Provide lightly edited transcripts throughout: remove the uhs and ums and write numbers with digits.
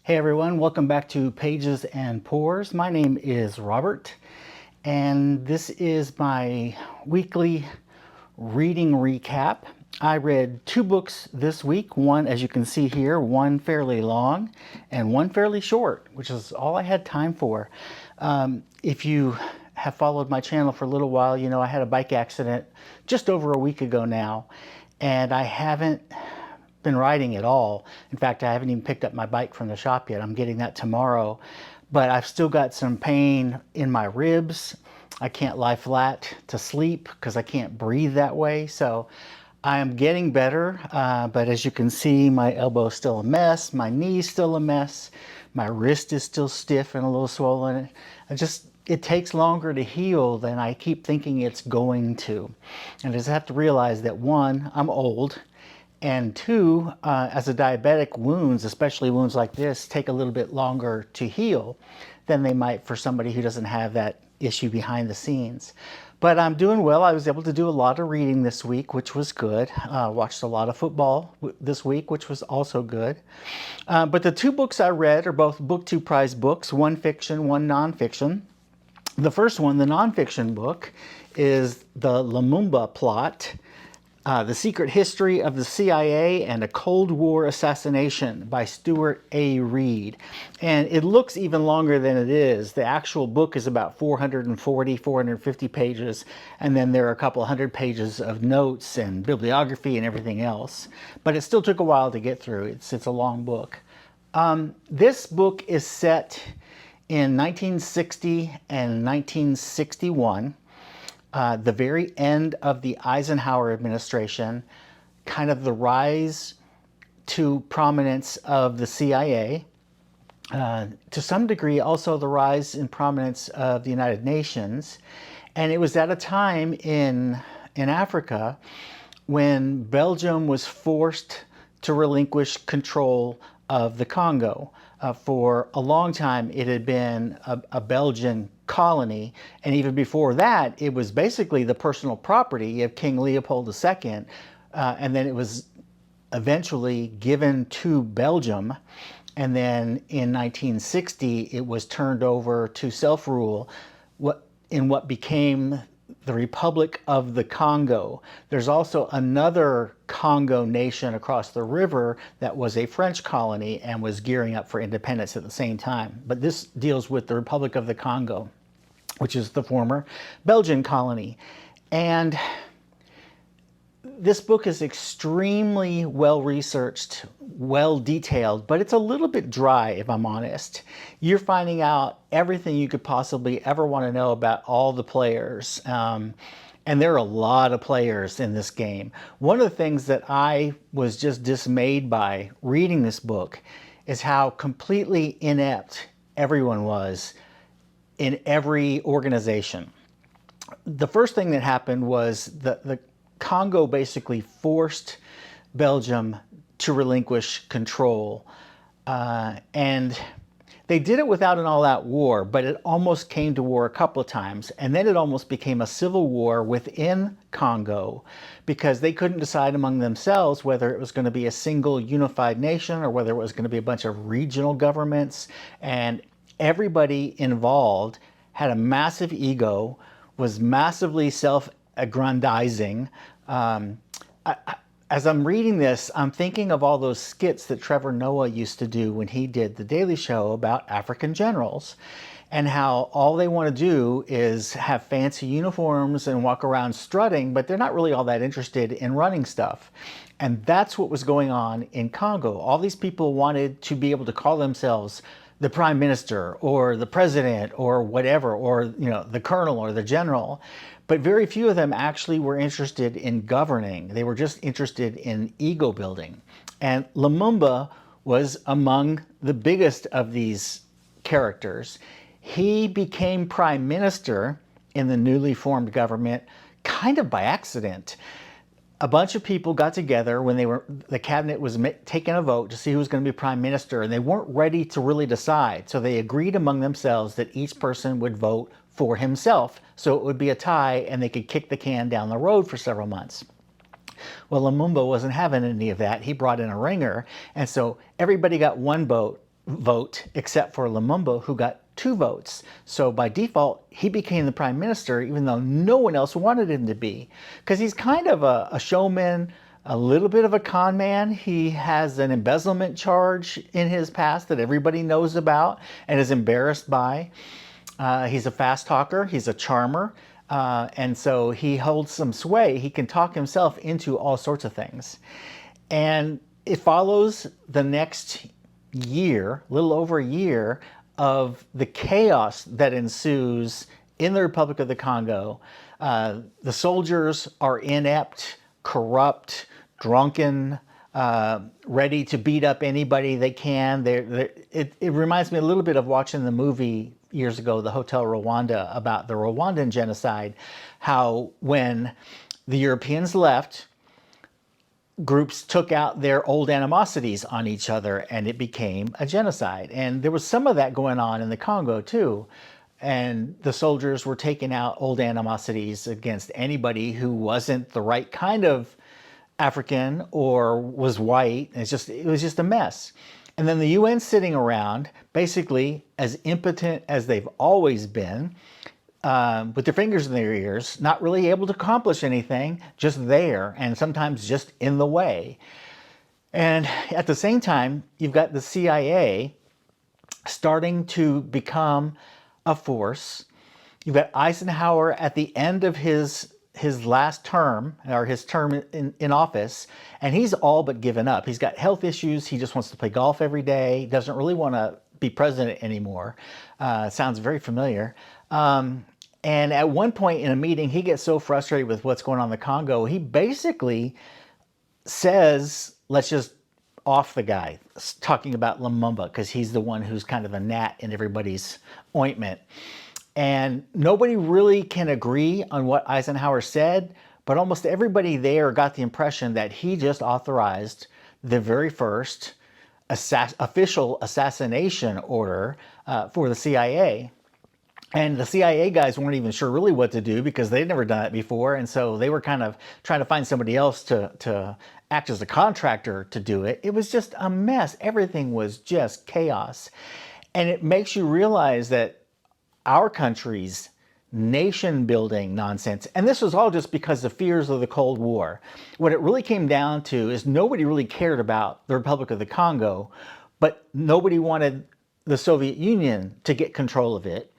Hey everyone, welcome back to Pages and Pores. My name is Robert, and this is my weekly reading recap. I read 2 books this week, one, as you can see here, one fairly long and one fairly short, which is all I had time for. If you have followed my channel for a little while, you know I had a bike accident just over a week ago now, and I haven't been riding at all. In fact, I haven't even picked up my bike from the shop yet. I'm getting that tomorrow, but I've still got some pain in my ribs. I can't lie flat to sleep because I can't breathe that way. So I am getting better, but as you can see, my elbow is still a mess, my knee's still a mess, my wrist is still stiff and a little swollen. It takes longer to heal than I keep thinking it's going to. And I just have to realize that, one, I'm old, and two, as a diabetic, wounds, especially wounds like this, take a little bit longer to heal than they might for somebody who doesn't have that issue behind the scenes. But I'm doing well. I was able to do a lot of reading this week, which was good. Watched a lot of football this week, which was also good. But the 2 books I read are both Book 2 prize books, one fiction, one nonfiction. The first one, the nonfiction book, is the Lumumba Plot, The Secret History of the CIA and a Cold War Assassination by Stuart A. Reid. And it looks even longer than it is. The actual book is about 440, 450 pages, and then there are a couple hundred pages of notes and bibliography and everything else. But it still took a while to get through. It's a long book. This book is set in 1960 and 1961. The very end of the Eisenhower administration, kind of the rise to prominence of the CIA, to some degree also the rise in prominence of the United Nations. And it was at a time in Africa when Belgium was forced to relinquish control of the Congo. For a long time, it had been a Belgian colony, and even before that, it was basically the personal property of King Leopold II, and then it was eventually given to Belgium, and then in 1960, it was turned over to self-rule in what became the Republic of the Congo. There's also another Congo nation across the river that was a French colony and was gearing up for independence at the same time. But this deals with the Republic of the Congo, which is the former Belgian colony. And this book is extremely well-researched, well-detailed, but it's a little bit dry, if I'm honest. You're finding out everything you could possibly ever want to know about all the players. And there are a lot of players in this game. One of the things that I was just dismayed by reading this book is how completely inept everyone was in every organization. The first thing that happened was the Congo basically forced Belgium to relinquish control. And they did it without an all-out war, but it almost came to war a couple of times. And then it almost became a civil war within Congo because they couldn't decide among themselves whether it was going to be a single unified nation or whether it was going to be a bunch of regional governments. And everybody involved had a massive ego, was massively self-aggrandizing. As I'm reading this, I'm thinking of all those skits that Trevor Noah used to do when he did The Daily Show about African generals, and how all they want to do is have fancy uniforms and walk around strutting, but they're not really all that interested in running stuff. And that's what was going on in Congo. All these people wanted to be able to call themselves the prime minister or the president or whatever, or the colonel or the general. But very few of them actually were interested in governing. They were just interested in ego building. And Lumumba was among the biggest of these characters. He became prime minister in the newly formed government kind of by accident. a bunch of people got together when the cabinet was taking a vote to see who was going to be prime minister, and they weren't ready to really decide. So they agreed among themselves that each person would vote for himself, so it would be a tie and they could kick the can down the road for several months. Well, Lumumba wasn't having any of that. He brought in a ringer, and so everybody got one vote except for Lumumba, who got 2 votes. So by default, he became the prime minister, even though no one else wanted him to be, because he's kind of a showman, a little bit of a con man. He has an embezzlement charge in his past that everybody knows about and is embarrassed by. He's a fast talker. He's a charmer. And so he holds some sway. He can talk himself into all sorts of things. And it follows the next year, a little over a year, of the chaos that ensues in the Republic of the Congo. The soldiers are inept, corrupt, drunken, ready to beat up anybody they can. It reminds me a little bit of watching the movie years ago, The Hotel Rwanda, about the Rwandan genocide, how when the Europeans left, groups took out their old animosities on each other and it became a genocide. And there was some of that going on in the Congo too. And the soldiers were taking out old animosities against anybody who wasn't the right kind of African or was white. It was just a mess. And then the UN sitting around, basically as impotent as they've always been, with their fingers in their ears, not really able to accomplish anything, just there, and sometimes just in the way. And at the same time, you've got the CIA starting to become a force. You've got Eisenhower at the end of his last term, or his term in office, and he's all but given up. He's got health issues. He just wants to play golf every day. Doesn't really want to be president anymore. Sounds very familiar. And at one point in a meeting, he gets so frustrated with what's going on in the Congo, he basically says, let's just off the guy, talking about Lumumba, because he's the one who's kind of a gnat in everybody's ointment. And nobody really can agree on what Eisenhower said, but almost everybody there got the impression that he just authorized the very first official assassination order for the CIA. And the CIA guys weren't even sure really what to do because they'd never done it before. And so they were kind of trying to find somebody else to act as a contractor to do it. It was just a mess. Everything was just chaos. And it makes you realize that our country's nation building nonsense, and this was all just because of fears of the Cold War. What it really came down to is nobody really cared about the Republic of the Congo, but nobody wanted the Soviet Union to get control of it.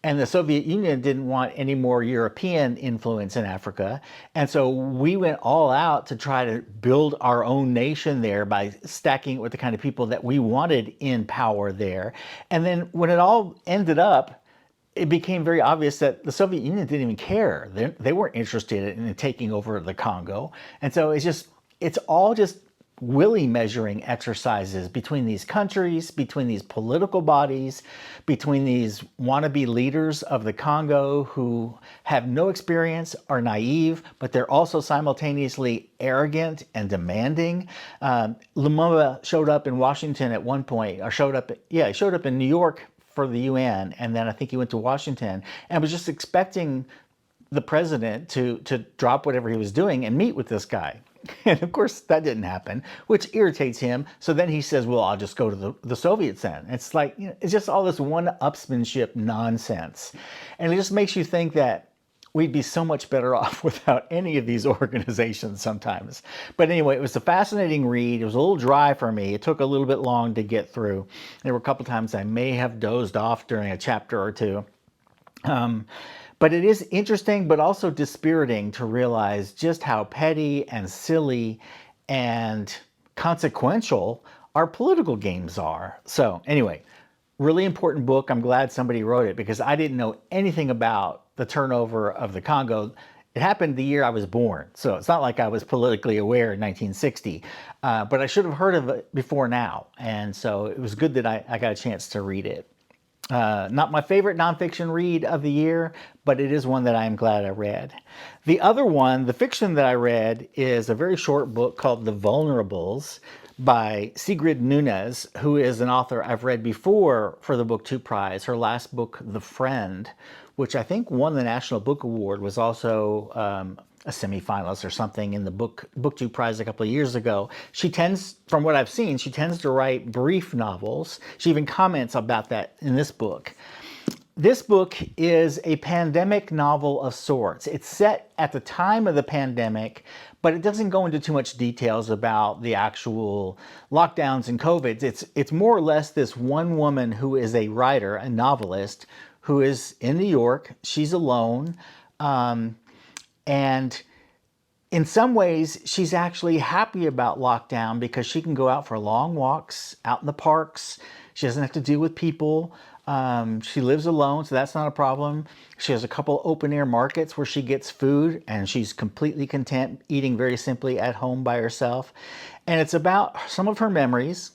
And the Soviet Union didn't want any more European influence in Africa. And so we went all out to try to build our own nation there by stacking it with the kind of people that we wanted in power there. And then when it all ended up, it became very obvious that the Soviet Union didn't even care. They weren't interested in taking over the Congo. And so it's all just willy measuring exercises between these countries, between these political bodies, between these wannabe leaders of the Congo who have no experience, are naive, but they're also simultaneously arrogant and demanding. Lumumba showed up in Washington at one point, or he showed up in New York for the UN, and then I think he went to Washington and was just expecting the president to drop whatever he was doing and meet with this guy. And of course that didn't happen, which irritates him. So then he says, well, I'll just go to the Soviets then. It's like, it's just all this one-upsmanship nonsense. And it just makes you think that we'd be so much better off without any of these organizations sometimes. But anyway, it was a fascinating read. It was a little dry for me. It took a little bit long to get through. There were a couple times I may have dozed off during a chapter or two. But it is interesting, but also dispiriting to realize just how petty and silly and consequential our political games are. So anyway, really important book. I'm glad somebody wrote it because I didn't know anything about the turnover of the Congo. It happened the year I was born, so it's not like I was politically aware in 1960, but I should have heard of it before now. And so it was good that I got a chance to read it. Not my favorite nonfiction read of the year, but it is one that I am glad I read. The other one, the fiction that I read, is a very short book called TheVulnerables by Sigrid Nunez, who is an author I've read before for the Book2 Prize. Her last book, The Friend, which I think won the National Book Award, was also a semifinalist or something in the Book2 Prize a couple of years ago. She tends, from what I've seen, she tends to write brief novels. She even comments about that in this book. This book is a pandemic novel of sorts. It's set at the time of the pandemic, but it doesn't go into too much details about the actual lockdowns and COVID. It's more or less this one woman who is a writer, a novelist, who is in New York. She's alone. And in some ways, she's actually happy about lockdown because she can go out for long walks out in the parks. She doesn't have to deal with people. She lives alone, so that's not a problem. She has a couple open air markets where she gets food, and she's completely content eating very simply at home by herself. And it's about some of her memories,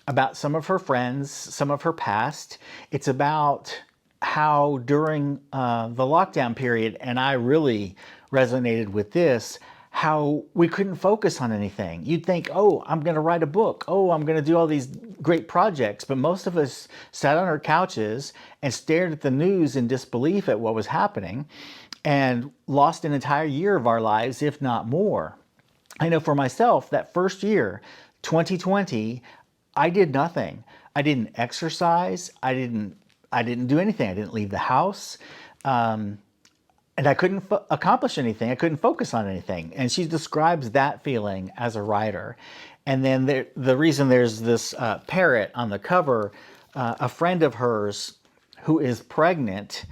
about some of her friends, some of her past. It's about how during the lockdown period, and I really resonated with this, how we couldn't focus on anything. You'd think, oh, I'm going to write a book. Oh, I'm going to do all these great projects. But most of us sat on our couches and stared at the news in disbelief at what was happening and lost an entire year of our lives, if not more. I know for myself, that first year, 2020, I did nothing. I didn't exercise. I didn't do anything. I didn't leave the house. And I couldn't accomplish anything. I couldn't focus on anything. And she describes that feeling as a writer. And then the reason there's this parrot on the cover, a friend of hers who is pregnant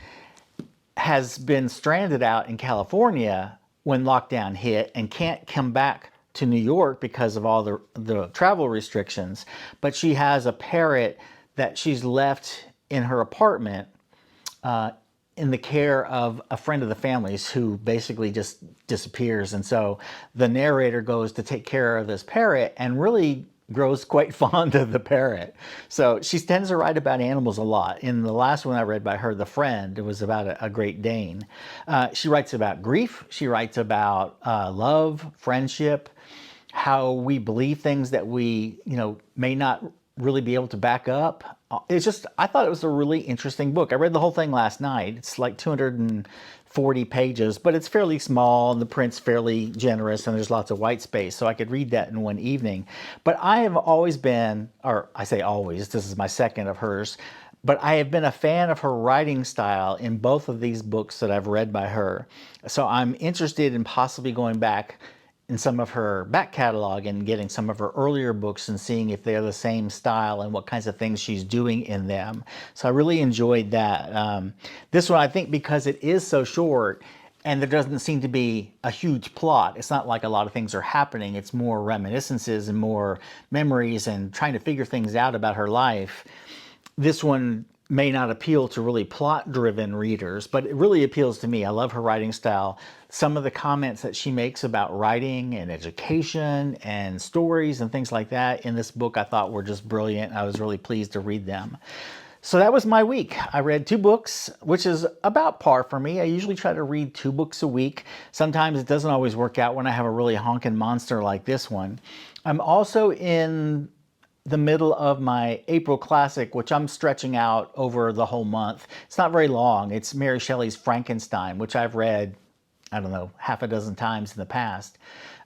has been stranded out in California when lockdown hit and can't come back to New York because of all the travel restrictions. But she has a parrot that she's left in her apartment in the care of a friend of the family's who basically just disappears. And so the narrator goes to take care of this parrot and really grows quite fond of the parrot. So she tends to write about animals a lot. In the last one I read by her, The Friend, it was about a Great Dane. She writes about grief. She writes about love, friendship, how we believe things that we, may not really be able to back up. It's just, I thought it was a really interesting book. I read the whole thing last night. It's like 240 pages, but it's fairly small and the print's fairly generous and there's lots of white space, so I could read that in one evening. But I have always been, or I say always, this is my second of hers, but I have been a fan of her writing style in both of these books that I've read by her. So I'm interested in possibly going back in some of her back catalog and getting some of her earlier books and seeing if they're the same style and what kinds of things she's doing in them. So I really enjoyed that. This one, I think because it is so short and there doesn't seem to be a huge plot, it's not like a lot of things are happening. It's more reminiscences and more memories and trying to figure things out about her life. This one may not appeal to really plot-driven readers, but it really appeals to me. I love her writing style. Some of the comments that she makes about writing and education and stories and things like that in this book I thought were just brilliant. I was really pleased to read them. So that was my week. I read 2 books, which is about par for me. I usually try to read 2 books a week. Sometimes it doesn't always work out when I have a really honking monster like this one. I'm also in the middle of my April classic, which I'm stretching out over the whole month. It's not very long. It's Mary Shelley's Frankenstein, which I've read, I don't know, half a dozen times in the past.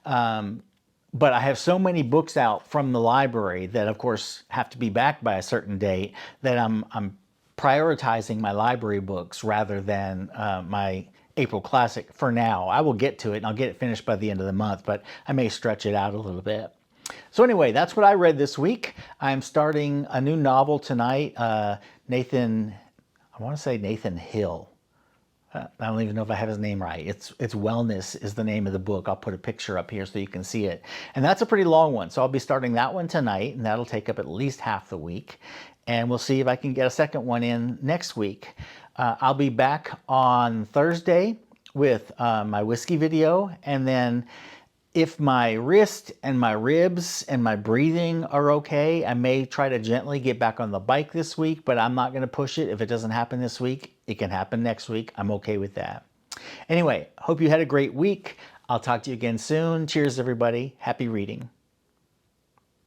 But I have so many books out from the library that, of course, have to be back by a certain date that I'm prioritizing my library books rather than my April classic for now. I will get to it and I'll get it finished by the end of the month, but I may stretch it out a little bit. So anyway, that's what I read this week. I'm starting a new novel tonight. I want to say Nathan Hill. I don't even know if I have his name right. It's Wellness is the name of the book. I'll put a picture up here so you can see it. And that's a pretty long one. So I'll be starting that one tonight, and that'll take up at least half the week. And we'll see if I can get a second one in next week. I'll be back on Thursday with my whiskey video, and then If my wrist and my ribs and my breathing are okay, I may try to gently get back on the bike this week, but I'm not going to push it. If it doesn't happen this week, it can happen next week. I'm okay with that. Anyway, hope you had a great week. I'll talk to you again soon. Cheers, everybody. Happy reading.